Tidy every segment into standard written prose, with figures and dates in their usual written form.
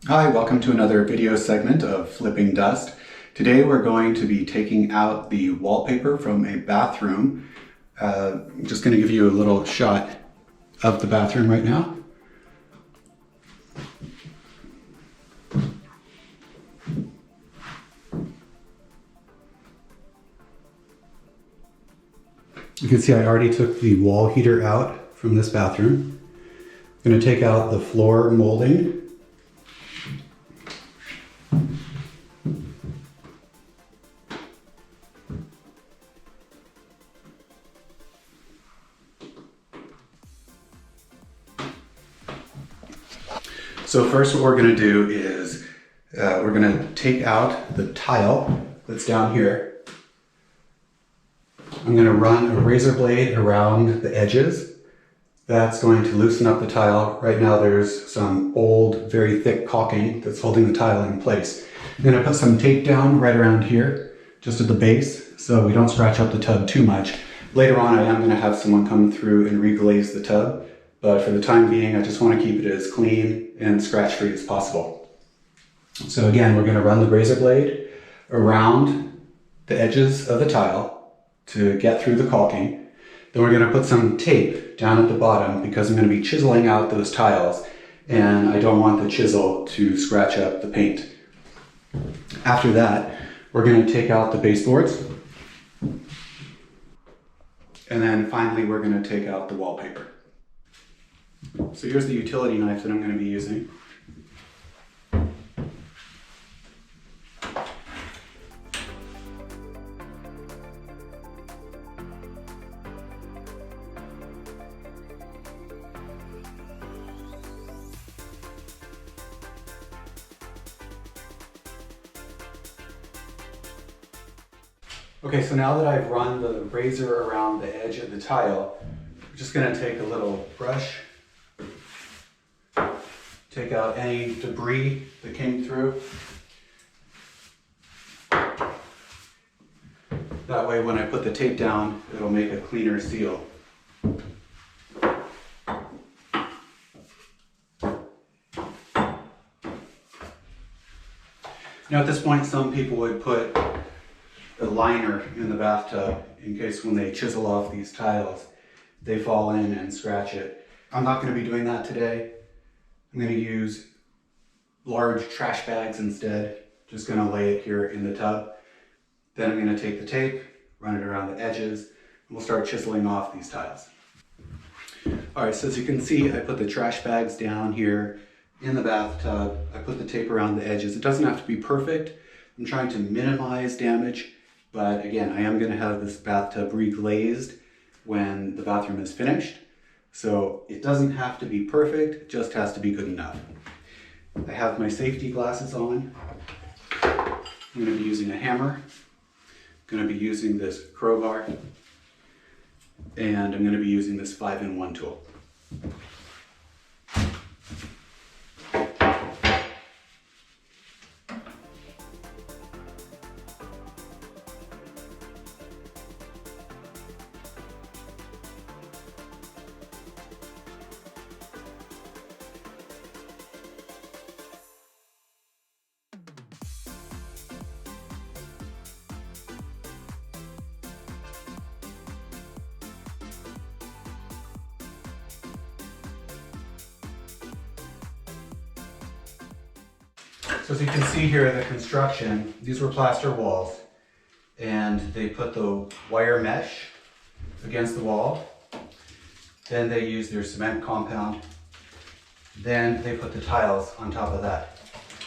Hi, welcome to another video segment of Flipping Dust. Today we're going to be taking out the wallpaper from a bathroom. I'm just going to give you a little shot of the bathroom right now. You can see I already took the wall heater out from this bathroom. I'm going to take out the floor molding. So first what we're going to do is we're going to take out the tile that's down here. I'm going to run a razor blade around the edges. That's going to loosen up the tile. Right now there's some old, very thick caulking that's holding the tile in place. I'm going to put some tape down right around here, just at the base, so we don't scratch up the tub too much. Later on I am going to have someone come through and reglaze the tub, but for the time being I just want to keep it as clean and scratch-free as possible. So again, we're going to run the razor blade around the edges of the tile to get through the caulking. Then we're going to put some tape down at the bottom because I'm going to be chiseling out those tiles and I don't want the chisel to scratch up the paint. After that, we're going to take out the baseboards. And then finally, we're going to take out the wallpaper. So here's the utility knife that I'm going to be using. Okay, so now that I've run the razor around the edge of the tile, I'm just going to take a little brush, take out any debris that came through. That way when I put the tape down, it'll make a cleaner seal. Now at this point, some people would put a liner in the bathtub in case when they chisel off these tiles, they fall in and scratch it. I'm not going to be doing that today. I'm going to use large trash bags instead. Just going to lay it here in the tub. Then I'm going to take the tape, run it around the edges, and we'll start chiseling off these tiles. Alright, so as you can see, I put the trash bags down here in the bathtub. I put the tape around the edges. It doesn't have to be perfect. I'm trying to minimize damage, but again, I am going to have this bathtub reglazed when the bathroom is finished. So it doesn't have to be perfect, it just has to be good enough. I have my safety glasses on. I'm going to be using a hammer. I'm going to be using this crowbar. And I'm going to be using this 5-in-1 tool. So as you can see here in the construction, these were plaster walls and they put the wire mesh against the wall. Then they used their cement compound. Then they put the tiles on top of that.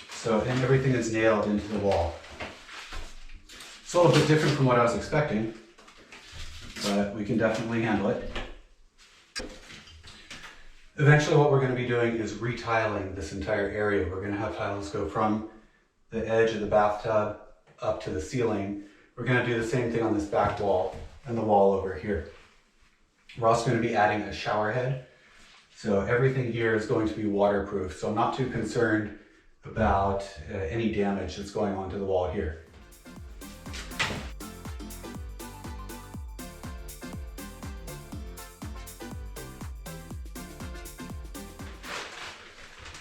So, and everything is nailed into the wall. It's a little bit different from what I was expecting, but we can definitely handle it. Eventually what we're going to be doing is retiling this entire area. We're going to have tiles go from the edge of the bathtub up to the ceiling. We're going to do the same thing on this back wall and the wall over here. We're also going to be adding a shower head. So everything here is going to be waterproof. So I'm not too concerned about any damage that's going on to the wall here.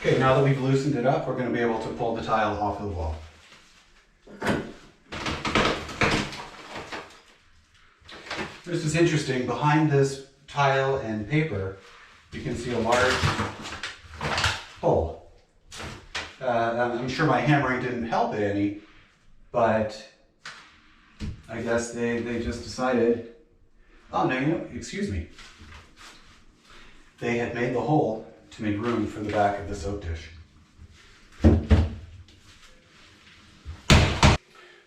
Okay, now that we've loosened it up, we're going to be able to pull the tile off of the wall. This is interesting. Behind this tile and paper, you can see a large hole. I'm sure my hammering didn't help it any, but I guess they just decided, oh no, excuse me. They had made the hole to make room for the back of the soap dish.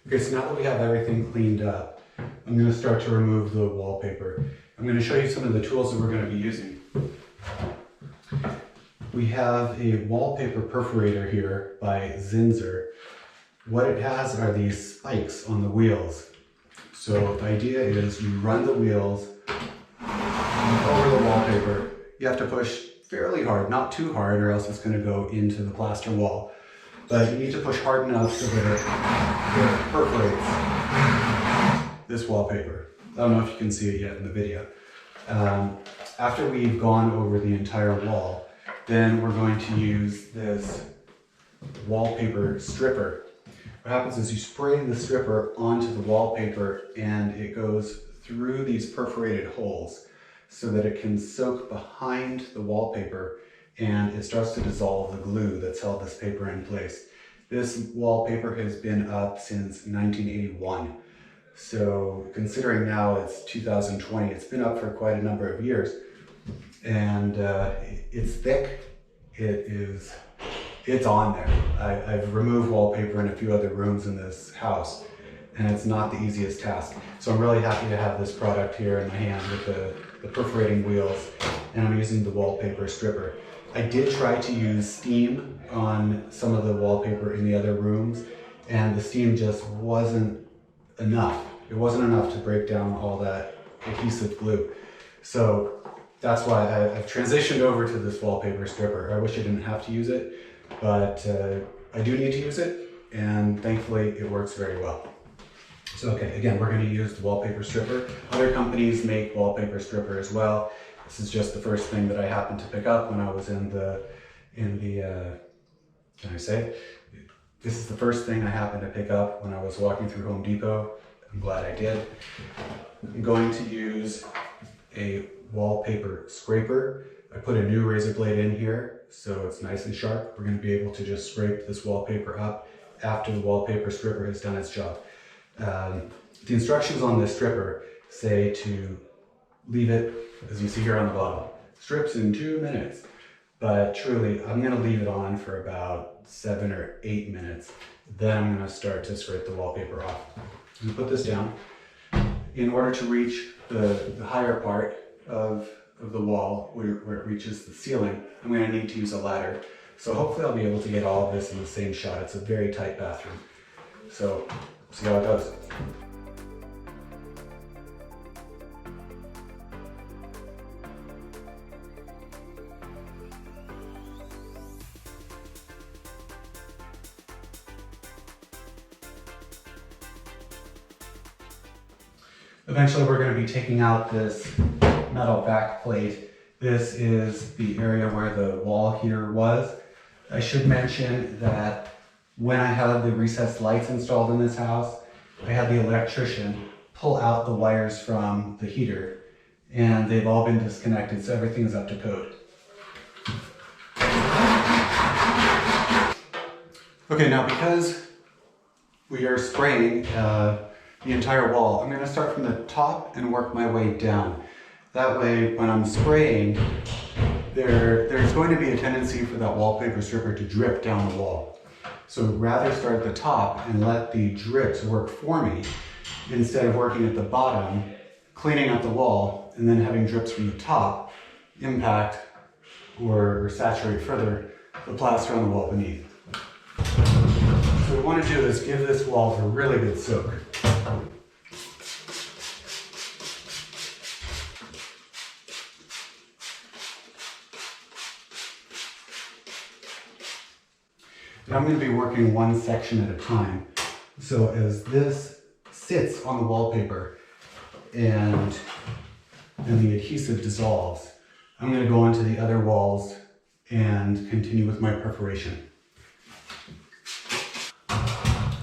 Okay, so now that we have everything cleaned up, I'm going to start to remove the wallpaper. I'm going to show you some of the tools that we're going to be using. We have a wallpaper perforator here by Zinsser. What it has are these spikes on the wheels. So the idea is you run the wheels over the wallpaper. You have to push fairly hard, not too hard, or else it's going to go into the plaster wall. But you need to push hard enough so that it perforates this wallpaper. I don't know if you can see it yet in the video. After we've gone over the entire wall, then we're going to use this wallpaper stripper. What happens is you spray the stripper onto the wallpaper and it goes through these perforated holes so that it can soak behind the wallpaper and it starts to dissolve the glue that's held this paper in place. This wallpaper has been up since 1981. So considering now it's 2020, it's been up for quite a number of years. And it's thick, it's on there. I've removed wallpaper in a few other rooms in this house, and it's not the easiest task. So I'm really happy to have this product here in my hand with the perforating wheels, and I'm using the wallpaper stripper. I did try to use steam on some of the wallpaper in the other rooms, and the steam just wasn't enough. It wasn't enough to break down all that adhesive glue. So that's why I've transitioned over to this wallpaper stripper. I wish I didn't have to use it, but I do need to use it, and thankfully it works very well. So okay, again, we're going to use the wallpaper stripper. Other companies make wallpaper stripper as well. This is just the first thing that I happened to pick up when I was can I say? This is the first thing I happened to pick up when I was walking through Home Depot. I'm glad I did. I'm going to use a wallpaper scraper. I put a new razor blade in here so it's nice and sharp. We're going to be able to just scrape this wallpaper up after the wallpaper stripper has done its job. The instructions on this stripper say to leave it, as you see here on the bottom, strips in 2 minutes. But truly, I'm going to leave it on for about 7 or 8 minutes. Then I'm going to start to scrape the wallpaper off. I'm going to put this down. In order to reach the higher part of the wall where it reaches the ceiling, I'm going to need to use a ladder. So hopefully I'll be able to get all of this in the same shot. It's a very tight bathroom. So see how it goes. Eventually we're going to be taking out this metal back plate. This is the area where the wall heater was. I should mention that when I had the recessed lights installed in this house, I had the electrician pull out the wires from the heater, and they've all been disconnected, so everything is up to code. Okay, now because we are spraying the entire wall, I'm going to start from the top and work my way down. That way, when I'm spraying, there's going to be a tendency for that wallpaper stripper to drip down the wall. So rather start at the top and let the drips work for me, instead of working at the bottom, cleaning up the wall, and then having drips from the top impact or saturate further the plaster on the wall beneath. So what we want to do is give this wall a really good soak. And I'm going to be working one section at a time. So as this sits on the wallpaper and the adhesive dissolves, I'm going to go onto the other walls and continue with my preparation.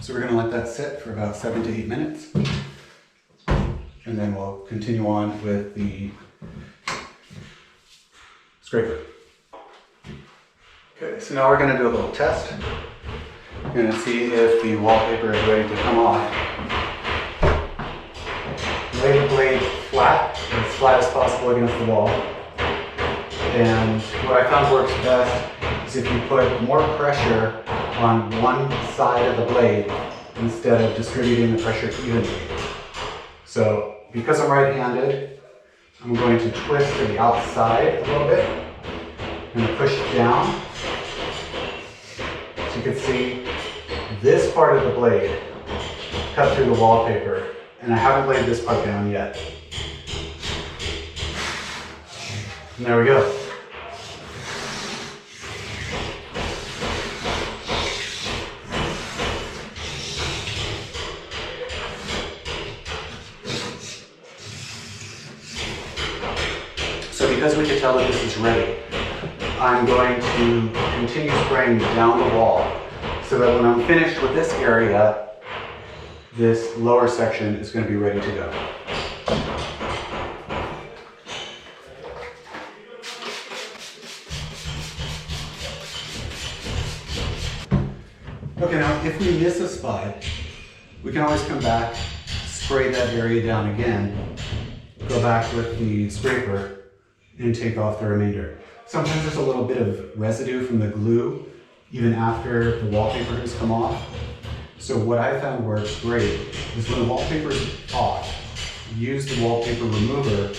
So we're going to let that sit for about 7 to 8 minutes, and then we'll continue on with the scraper. Okay, so now we're going to do a little test. We're going to see if the wallpaper is ready to come off. Lay the blade flat as possible against the wall. And what I found works best is if you put more pressure on one side of the blade instead of distributing the pressure evenly. So because I'm right-handed, I'm going to twist to the outside a little bit. I'm going to push it down. So you can see this part of the blade cut through the wallpaper, and I haven't laid this part down yet. And there we go. So because we can tell that this is ready, I'm going to continue spraying down the wall so that when I'm finished with this area, this lower section is going to be ready to go. Okay, now if we miss a spot, we can always come back, spray that area down again, go back with the scraper, and take off the remainder. Sometimes there's a little bit of residue from the glue even after the wallpaper has come off. So what I found works great is when the wallpaper is off, use the wallpaper remover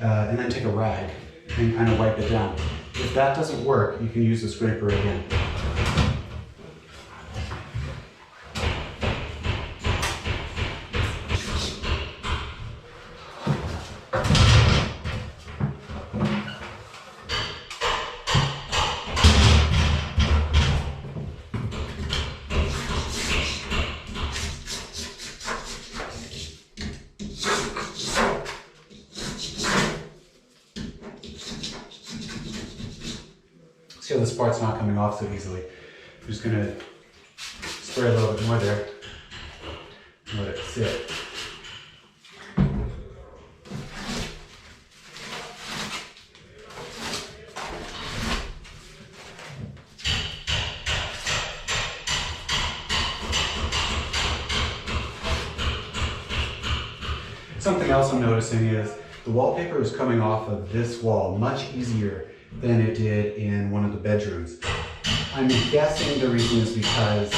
and then take a rag and kind of wipe it down. If that doesn't work, you can use the scraper again. See how this part's not coming off so easily. I'm just going to spray a little bit more there and let it sit. Something else I'm noticing is the wallpaper is coming off of this wall much easier than it did in one of the bedrooms. I'm guessing the reason is because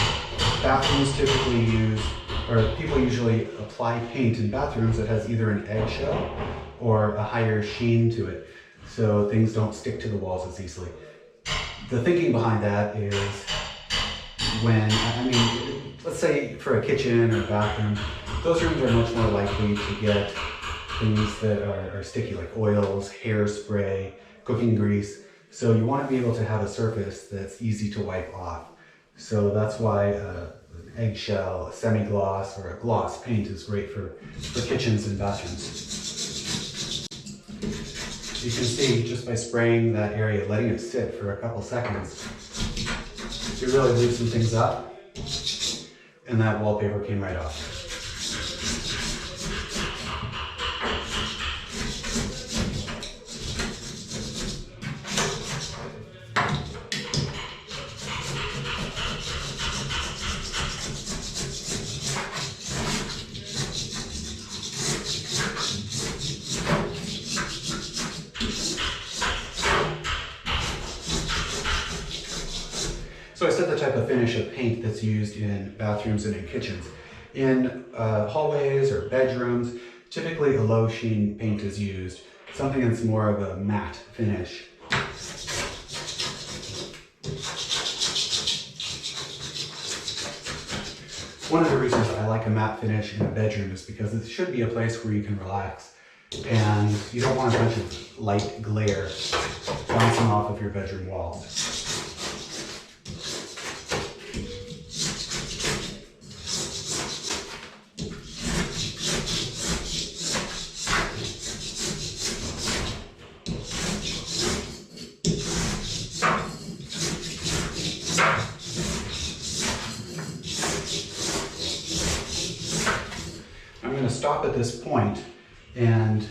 bathrooms typically use, or people usually apply paint in bathrooms that has either an eggshell or a higher sheen to it, so things don't stick to the walls as easily. The thinking behind that is when, let's say for a kitchen or a bathroom, those rooms are much more likely to get things that are sticky, like oils, hairspray, cooking grease. So you want to be able to have a surface that's easy to wipe off. So that's why an eggshell, a semi-gloss, or a gloss paint is great for kitchens and bathrooms. You can see just by spraying that area, letting it sit for a couple seconds, you really loosen things up, and that wallpaper came right off. So I said the type of finish of paint that's used in bathrooms and in kitchens. In hallways or bedrooms, typically a low sheen paint is used, something that's more of a matte finish. One of the reasons I like a matte finish in a bedroom is because it should be a place where you can relax, and you don't want a bunch of light glare bouncing off of your bedroom walls. stop at this point and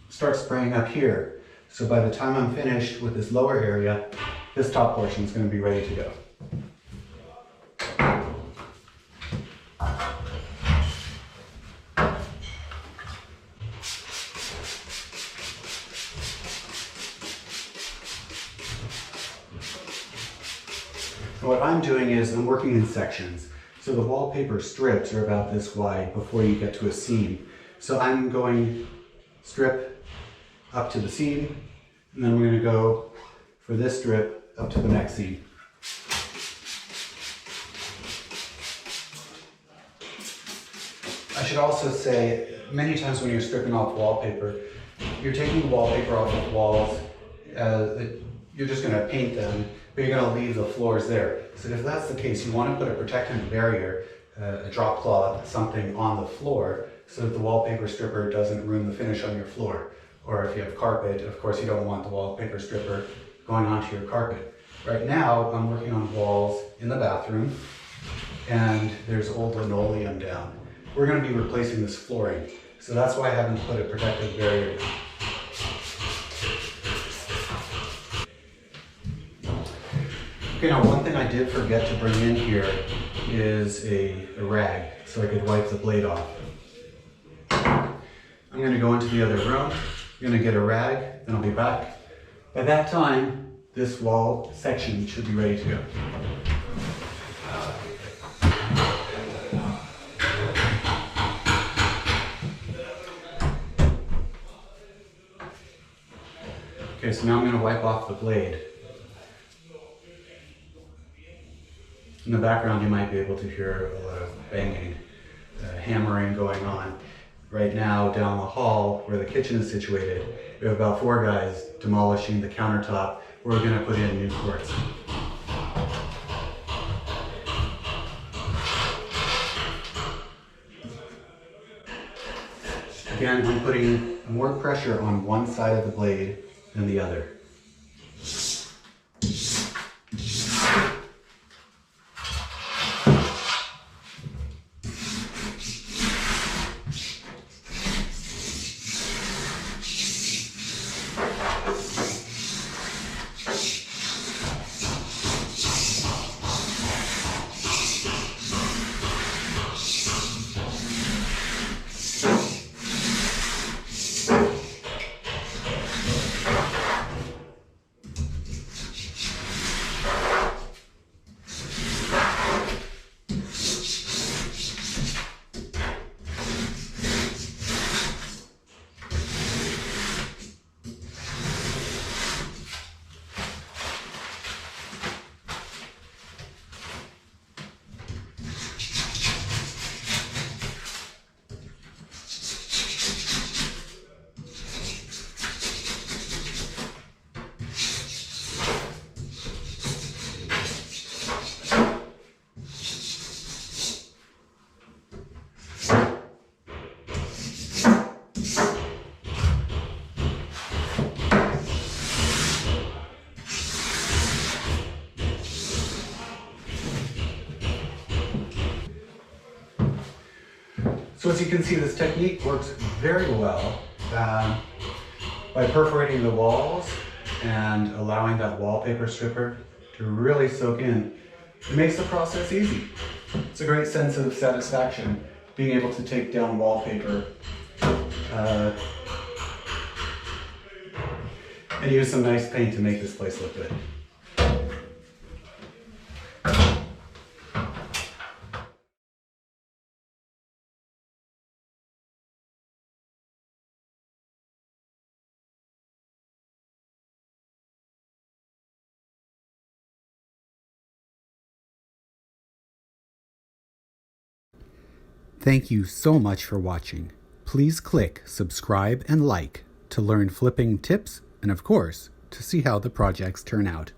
start spraying up here. So by the time I'm finished with this lower area, this top portion is going to be ready to go. What I'm doing is I'm working in sections. So the wallpaper strips are about this wide before you get to a seam. So I'm going strip up to the seam, and then we're going to go for this strip up to the next seam. I should also say, many times when you're stripping off wallpaper, you're taking the wallpaper off of walls, you're just going to paint them, but you're going to leave the floors there. So if that's the case, you want to put a protective barrier, a drop cloth, something on the floor, so that the wallpaper stripper doesn't ruin the finish on your floor. Or if you have carpet, of course you don't want the wallpaper stripper going onto your carpet. Right now, I'm working on walls in the bathroom, and there's old linoleum down. We're going to be replacing this flooring, so that's why I haven't put a protective barrier down. Okay, now one thing I did forget to bring in here is a rag, so I could wipe the blade off. I'm going to go into the other room, I'm going to get a rag, then I'll be back. By that time, this wall section should be ready to go. Okay, so now I'm going to wipe off the blade. In the background, you might be able to hear a lot of banging, hammering going on. Right now, down the hall where the kitchen is situated, we have about 4 guys demolishing the countertop. We're going to put in new quartz. Again, I'm putting more pressure on one side of the blade than the other. So as you can see, this technique works very well by perforating the walls and allowing that wallpaper stripper to really soak in. It makes the process easy. It's a great sense of satisfaction being able to take down wallpaper and use some nice paint to make this place look good. Thank you so much for watching. Please click subscribe and like to learn flipping tips and, of course, to see how the projects turn out.